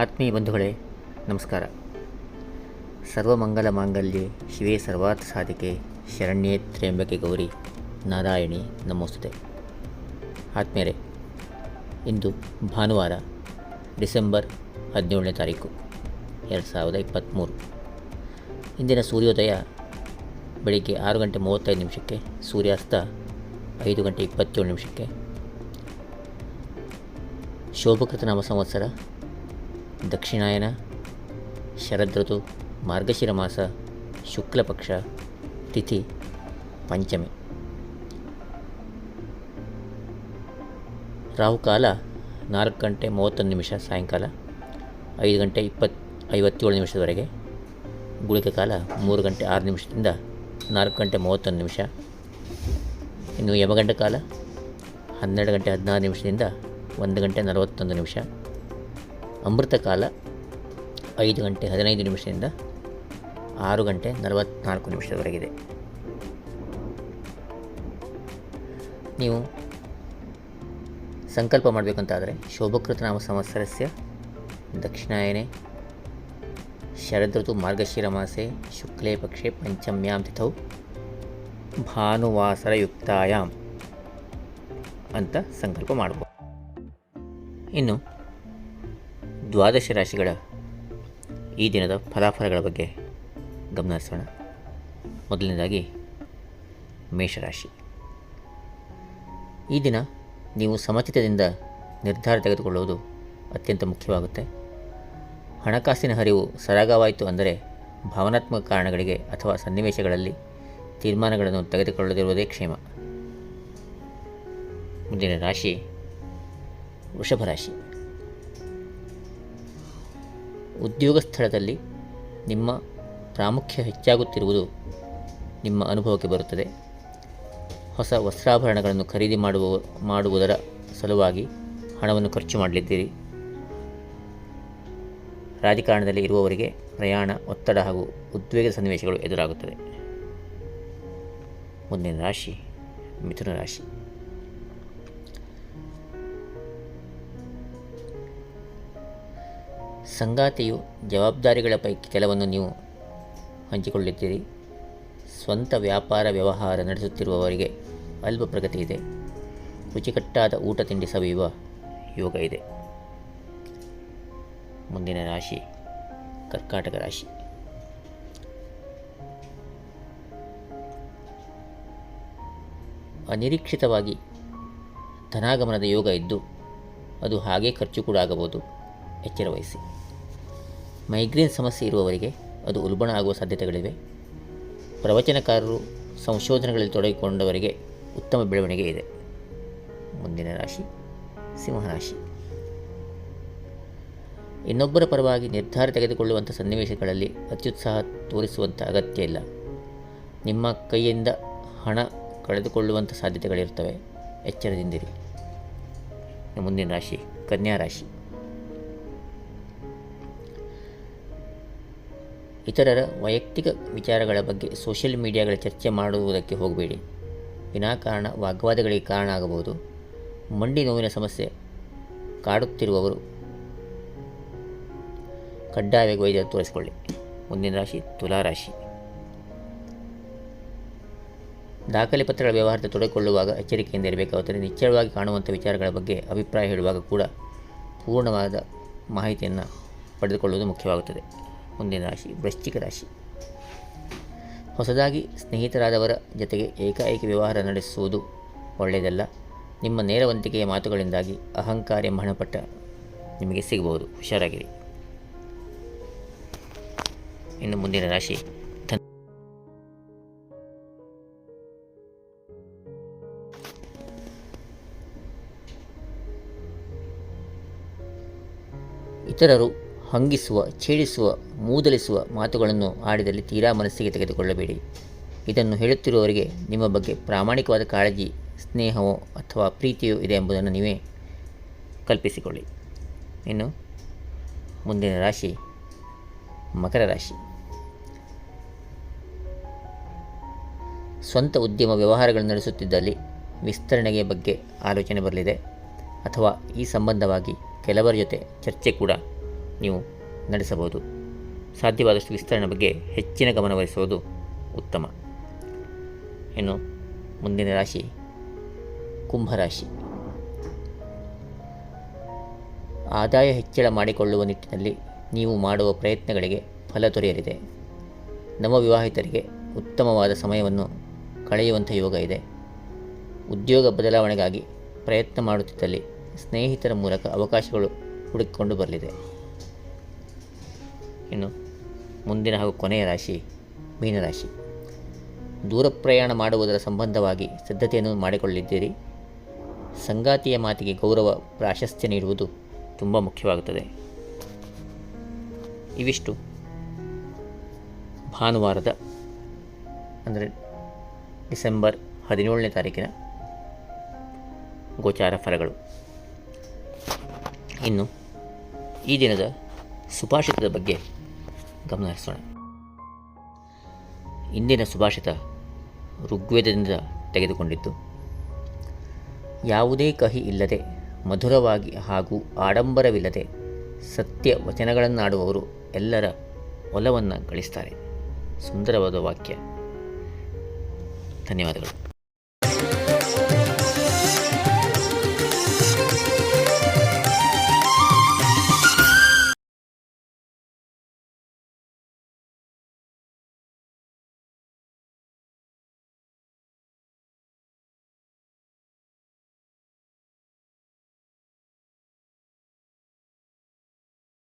ಆತ್ಮೀಯ ಬಂಧುಗಳೇ, ನಮಸ್ಕಾರ. ಸರ್ವಮಂಗಲ ಮಾಂಗಲ್ಯೆ ಶಿವೇ ಸರ್ವಾರ್ಥ ಸಾಧಿಕೆ ಶರಣ್ಯೇ ತ್ರ್ಯಂಬಕೆ ಗೌರಿ ನಾರಾಯಣಿ ನಮೋಸ್ತುತೆ. ಆತ್ಮೀಯರೇ, ಇಂದು ಭಾನುವಾರ ಡಿಸೆಂಬರ್ 17ನೇ ತಾರೀಕು 2023. ಇಂದಿನ ಸೂರ್ಯೋದಯ ಬೆಳಿಗ್ಗೆ 6 ಗಂಟೆ 35 ನಿಮಿಷಕ್ಕೆ, ಸೂರ್ಯಾಸ್ತ 5 ಗಂಟೆ 27 ನಿಮಿಷಕ್ಕೆ. ಶೋಭಕೃತ ನಾಮ ಸಂವತ್ಸರ ದಕ್ಷಿಣಾಯನ, ಶರದೃತು, ಮಾರ್ಗಶಿರ ಮಾಸ, ಶುಕ್ಲಪಕ್ಷ, ತಿಥಿ ಪಂಚಮಿ. ರಾಹುಕಾಲ 4 ಗಂಟೆ 31 ನಿಮಿಷ ಸಾಯಂಕಾಲ 5 ಗಂಟೆ 57 ನಿಮಿಷದವರೆಗೆ. ಗುಳಿಕ ಕಾಲ 3 ಗಂಟೆ 6 ನಿಮಿಷದಿಂದ 4 ಗಂಟೆ 31 ನಿಮಿಷ. ಇನ್ನು ಯಮಗಂಡ ಕಾಲ 12 ಗಂಟೆ 16 ನಿಮಿಷದಿಂದ 1 ಗಂಟೆ 41 ನಿಮಿಷ. ಅಮೃತ ಕಾಲ 5 ಗಂಟೆ 15 ನಿಮಿಷದಿಂದ 6 ಗಂಟೆ 44 ನಿಮಿಷದವರೆಗಿದೆ. ನೀವು ಸಂಕಲ್ಪ ಮಾಡಬೇಕಂತಾದರೆ ಶೋಭಕೃತ ನಾಮ ಸಂವತ್ಸರಸ್ಯ ದಕ್ಷಿಣಾಯನೆ ಶರದೃತು ಮಾರ್ಗಶಿರ ಮಾಸೆ ಶುಕ್ಲೇ ಪಕ್ಷೆ ಪಂಚಮ್ಯಾಂ ತಿಥೌ ಭಾನುವಾಸರಯುಕ್ತಾಯಾಮ್ ಅಂತ ಸಂಕಲ್ಪ ಮಾಡಬಹುದು. ಇನ್ನು ದ್ವಾದಶ ರಾಶಿಗಳ ಈ ದಿನದ ಫಲಾಫಲಗಳ ಬಗ್ಗೆ ಗಮನಿಸೋಣ. ಮೊದಲನೇದಾಗಿ ಮೇಷರಾಶಿ. ಈ ದಿನ ನೀವು ಸಮಚಿತದಿಂದ ನಿರ್ಧಾರ ತೆಗೆದುಕೊಳ್ಳುವುದು ಅತ್ಯಂತ ಮುಖ್ಯವಾಗುತ್ತೆ. ಹಣಕಾಸಿನ ಹರಿವು ಸರಾಗವಾಯಿತು ಅಂದರೆ ಭಾವನಾತ್ಮಕ ಕಾರಣಗಳಿಗೆ ಅಥವಾ ಸನ್ನಿವೇಶಗಳಲ್ಲಿ ತೀರ್ಮಾನಗಳನ್ನು ತೆಗೆದುಕೊಳ್ಳದಿರುವುದೇ ಕ್ಷೇಮ. ಮುಂದಿನ ರಾಶಿ ವೃಷಭ ರಾಶಿ. ಉದ್ಯೋಗ ಸ್ಥಳದಲ್ಲಿ ನಿಮ್ಮ ಪ್ರಾಮುಖ್ಯ ಹೆಚ್ಚಾಗುತ್ತಿರುವುದು ನಿಮ್ಮ ಅನುಭವಕ್ಕೆ ಬರುತ್ತದೆ. ಹೊಸ ವಸ್ತ್ರಾಭರಣಗಳನ್ನು ಖರೀದಿ ಮಾಡುವುದರ ಸಲುವಾಗಿ ಹಣವನ್ನು ಖರ್ಚು ಮಾಡಲಿದ್ದೀರಿ. ರಾಜಕಾರಣದಲ್ಲಿ ಇರುವವರಿಗೆ ಪ್ರಯಾಣ, ಒತ್ತಡ ಹಾಗೂ ಉದ್ವೇಗದ ಸನ್ನಿವೇಶಗಳು ಎದುರಾಗುತ್ತದೆ. ಮುಂದಿನ ರಾಶಿ ಮಿಥುನ ರಾಶಿ. ಸಂಗಾತಿಯು ಜವಾಬ್ದಾರಿಗಳ ಪೈಕಿ ಕೆಲವನ್ನು ನೀವು ಹಂಚಿಕೊಳ್ಳಿದ್ದೀರಿ. ಸ್ವಂತ ವ್ಯಾಪಾರ ವ್ಯವಹಾರ ನಡೆಸುತ್ತಿರುವವರಿಗೆ ಅಲ್ಪ ಪ್ರಗತಿ ಇದೆ. ರುಚಿಕಟ್ಟಾದ ಊಟ ತಿಂಡಿ ಸವಿಯುವ ಯೋಗ ಇದೆ. ಮುಂದಿನ ರಾಶಿ ಕರ್ಕಾಟಕ ರಾಶಿ. ಅನಿರೀಕ್ಷಿತವಾಗಿ ಧನಾಗಮನದ ಯೋಗ ಇದ್ದು ಅದು ಹಾಗೇ ಖರ್ಚು ಕೂಡ ಆಗಬಹುದು. ಎಚ್ಚರ ವಹಿಸಿ. ಮೈಗ್ರೇನ್ ಸಮಸ್ಯೆ ಇರುವವರಿಗೆ ಅದು ಉಲ್ಬಣ ಆಗುವ ಸಾಧ್ಯತೆಗಳಿವೆ. ಪ್ರವಚನಕಾರರು, ಸಂಶೋಧನೆಗಳಲ್ಲಿ ತೊಡಗಿಕೊಂಡವರಿಗೆ ಉತ್ತಮ ಬೆಳವಣಿಗೆ ಇದೆ. ಮುಂದಿನ ರಾಶಿ ಸಿಂಹರಾಶಿ. ಇನ್ನೊಬ್ಬರ ಪರವಾಗಿ ನಿರ್ಧಾರ ತೆಗೆದುಕೊಳ್ಳುವಂಥ ಸನ್ನಿವೇಶಗಳಲ್ಲಿ ಅತ್ಯುತ್ಸಾಹ ತೋರಿಸುವಂಥ ಅಗತ್ಯ ಇಲ್ಲ. ನಿಮ್ಮ ಕೈಯಿಂದ ಹಣ ಕಳೆದುಕೊಳ್ಳುವಂಥ ಸಾಧ್ಯತೆಗಳಿರ್ತವೆ. ಎಚ್ಚರದಿಂದಿರಿ. ಮುಂದಿನ ರಾಶಿ ಕನ್ಯಾ ರಾಶಿ. ಇತರರ ವೈಯಕ್ತಿಕ ವಿಚಾರಗಳ ಬಗ್ಗೆ ಸೋಷಿಯಲ್ ಮೀಡಿಯಾಗಳ ಚರ್ಚೆ ಮಾಡುವುದಕ್ಕೆ ಹೋಗಬೇಡಿ. ವಿನಾಕಾರಣ ವಾಗ್ವಾದಗಳಿಗೆ ಕಾರಣ ಆಗಬಹುದು. ಮಂಡಿ ನೋವಿನ ಸಮಸ್ಯೆ ಕಾಡುತ್ತಿರುವವರು ಕಡ್ಡಾಯವಾಗಿ ವೈದ್ಯರು ತೋರಿಸಿಕೊಳ್ಳಿ. ಮುಂದಿನ ರಾಶಿ ತುಲಾರಾಶಿ. ದಾಖಲೆ ಪತ್ರಗಳ ವ್ಯವಹಾರದ ತೊಡಗಿಕೊಳ್ಳುವಾಗ ಎಚ್ಚರಿಕೆಯಿಂದ ಇರಬೇಕಾಗುತ್ತದೆ. ನಿಶ್ಚಯವಾಗಿ ಕಾಣುವಂಥ ವಿಚಾರಗಳ ಬಗ್ಗೆ ಅಭಿಪ್ರಾಯ ಹೇಳುವಾಗ ಕೂಡ ಪೂರ್ಣವಾದ ಮಾಹಿತಿಯನ್ನು ಪಡೆದುಕೊಳ್ಳುವುದು ಮುಖ್ಯವಾಗುತ್ತದೆ. ಮುಂದಿನ ರಾಶಿ ವೃಶ್ಚಿಕ ರಾಶಿ. ಹೊಸದಾಗಿ ಸ್ನೇಹಿತರಾದವರ ಜೊತೆಗೆ ಏಕಾಏಕಿ ವ್ಯವಹಾರ ನಡೆಸುವುದು ಒಳ್ಳೆಯದಲ್ಲ. ನಿಮ್ಮ ನೇರವಂತಿಕೆಯ ಮಾತುಗಳಿಂದಾಗಿ ಅಹಂಕಾರ ಎಂಬ ಹಣಪಟ್ಟ ನಿಮಗೆ ಸಿಗಬಹುದು. ಹುಷಾರಾಗಿರಿ. ಇನ್ನು ಮುಂದಿನ ರಾಶಿ ಇತರರು ಹಂಗಿಸುವ, ಛೇಡಿಸುವ, ಮೂದಲಿಸುವ ಮಾತುಗಳನ್ನು ಆಡಿದಲ್ಲಿ ತೀರಾ ಮನಸ್ಸಿಗೆ ತೆಗೆದುಕೊಳ್ಳಬೇಡಿ. ಇದನ್ನು ಹೇಳುತ್ತಿರುವವರಿಗೆ ನಿಮ್ಮ ಬಗ್ಗೆ ಪ್ರಾಮಾಣಿಕವಾದ ಕಾಳಜಿ, ಸ್ನೇಹವೋ ಅಥವಾ ಪ್ರೀತಿಯೋ ಇದೆ ಎಂಬುದನ್ನು ನೀವೇ ಕಲ್ಪಿಸಿಕೊಳ್ಳಿ. ಇನ್ನು ಮುಂದಿನ ರಾಶಿ ಮಕರ ರಾಶಿ. ಸ್ವಂತ ಉದ್ಯಮ ವ್ಯವಹಾರಗಳನ್ನು ನಡೆಸುತ್ತಿದ್ದಲ್ಲಿ ವಿಸ್ತರಣೆಗೆ ಬಗ್ಗೆ ಆಲೋಚನೆ ಬರಲಿದೆ. ಅಥವಾ ಈ ಸಂಬಂಧವಾಗಿ ಕೆಲವರ ಜೊತೆ ಚರ್ಚೆ ಕೂಡ ನೀವು ನಡೆಸಬಹುದು. ಸಾಧ್ಯವಾದಷ್ಟು ವಿಸ್ತರಣೆ ಬಗ್ಗೆ ಹೆಚ್ಚಿನ ಗಮನವಹಿಸುವುದು ಉತ್ತಮ. ಇನ್ನು ಮುಂದಿನ ರಾಶಿ ಕುಂಭರಾಶಿ. ಆದಾಯ ಹೆಚ್ಚಳ ಮಾಡಿಕೊಳ್ಳುವ ನಿಟ್ಟಿನಲ್ಲಿ ನೀವು ಮಾಡುವ ಪ್ರಯತ್ನಗಳಿಗೆ ಫಲ ದೊರೆಯಲಿದೆ. ನವವಿವಾಹಿತರಿಗೆ ಉತ್ತಮವಾದ ಸಮಯವನ್ನು ಕಳೆಯುವಂಥ ಯೋಗ ಇದೆ. ಉದ್ಯೋಗ ಬದಲಾವಣೆಗಾಗಿ ಪ್ರಯತ್ನ ಮಾಡುತ್ತಿದ್ದಲ್ಲಿ ಸ್ನೇಹಿತರ ಮೂಲಕ ಅವಕಾಶಗಳು ಹುಡುಕಿಕೊಂಡು ಬರಲಿದೆ. ಇನ್ನು ಮುಂದಿನ ಹಾಗೂ ಕೊನೆಯ ರಾಶಿ ಮೀನರಾಶಿ. ದೂರ ಪ್ರಯಾಣ ಮಾಡುವುದರ ಸಂಬಂಧವಾಗಿ ಸಿದ್ಧತೆಯನ್ನು ಮಾಡಿಕೊಳ್ಳಿದ್ದೀರಿ. ಸಂಗಾತಿಯ ಮಾತಿಗೆ ಗೌರವ ಪ್ರಾಶಸ್ತ್ಯ ನೀಡುವುದು ತುಂಬ ಮುಖ್ಯವಾಗುತ್ತದೆ. ಇವಿಷ್ಟು ಭಾನುವಾರದ ಅಂದರೆ ಡಿಸೆಂಬರ್ 17ನೇ ತಾರೀಕಿನ ಗೋಚಾರ ಫಲಗಳು. ಇನ್ನು ಈ ದಿನದ ಸುಭಾಷಿತದ ಬಗ್ಗೆ ಗಮನಹರಿಸೋಣ. ಇಂದಿನ ಸುಭಾಷಿತ ಋಗ್ವೇದದಿಂದ ತೆಗೆದುಕೊಂಡಿದ್ದು. ಯಾವುದೇ ಕಹಿ ಇಲ್ಲದೆ ಮಧುರವಾಗಿ ಹಾಗೂ ಆಡಂಬರವಿಲ್ಲದೆ ಸತ್ಯ ವಚನಗಳನ್ನಾಡುವವರು ಎಲ್ಲರ ಒಲವನ್ನು ಗಳಿಸ್ತಾರೆ. ಸುಂದರವಾದ ವಾಕ್ಯ. ಧನ್ಯವಾದಗಳು.